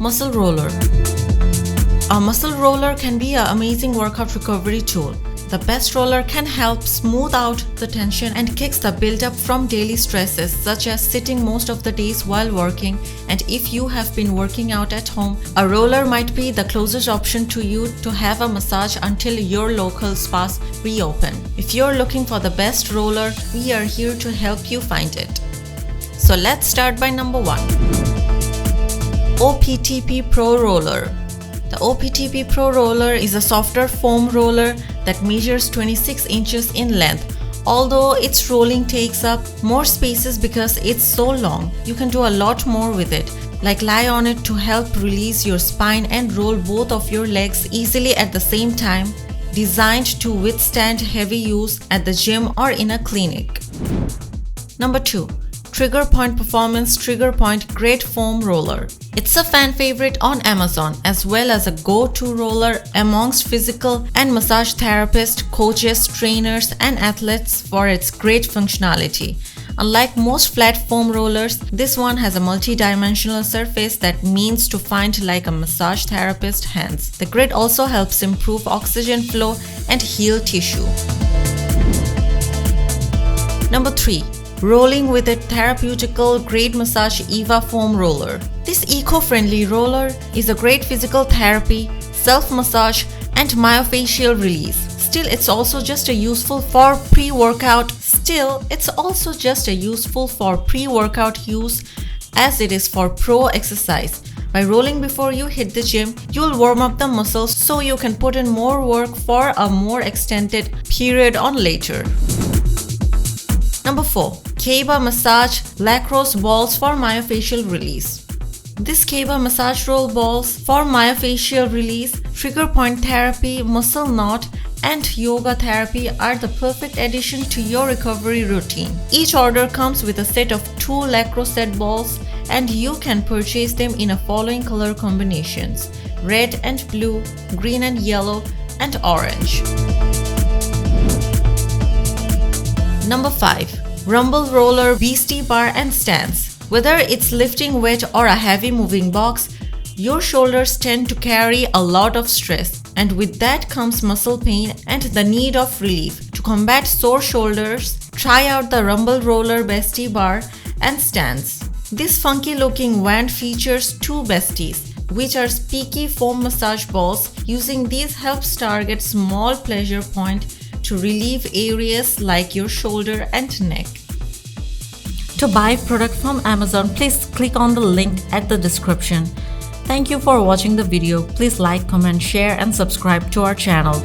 Muscle roller. A muscle roller can be an amazing workout recovery tool. The best roller can help smooth out the tension and kicks the buildup from daily stresses such as sitting most of the days while working, and if you have been working out at home, a roller might be the closest option to you to have a massage until your local spas reopen. If you're looking for the best roller, we are here to help you find it. So let's start by number 1. OPTP Pro-Roller. The OPTP Pro-Roller is a softer foam roller that measures 26 inches in length. Although its rolling takes up more spaces because it's so long, you can do a lot more with it, like lie on it to help release your spine and roll both of your legs easily at the same time, designed to withstand heavy use at the gym or in a clinic. Number 2. Trigger Point Performance Trigger Point Great Foam Roller. It's a fan favorite on Amazon as well as a go-to roller amongst physical and massage therapists, coaches, trainers, and athletes for its great functionality. Unlike most flat foam rollers, this one has a multi-dimensional surface that means to find like a massage therapist's hands. The grid also helps improve oxygen flow and heal tissue. Number 3. Rolling with a therapeutical grade massage EVA foam roller. This eco-friendly roller is a great physical therapy, self-massage, and myofascial release. Still, it's also just a useful for pre-workout use as it is for pro exercise. By rolling before you hit the gym, you'll warm up the muscles so you can put in more work for a more extended period on later. Number 4. Keiba Massage Lacrosse Balls for Myofascial Release. This Keiba massage roll balls for myofascial release, trigger point therapy, muscle knot, and yoga therapy are the perfect addition to your recovery routine. Each order comes with a set of 2 lacrosse set balls, and you can purchase them in the following color combinations: red and blue, green and yellow, and orange. Number 5. Rumble Roller Beastie Bar and Stance. Whether it's lifting weight or a heavy moving box, your shoulders tend to carry a lot of stress, and with that comes muscle pain and the need of relief. To combat sore shoulders, try out the Rumble Roller Beastie Bar and Stance. This funky looking wand features 2 besties, which are spiky foam massage balls. Using these helps target small pleasure point to relieve areas like your shoulder and neck. To buy product from Amazon, please click on the link at the description. Thank you for watching the video. Please like, comment, share, and subscribe to our channel.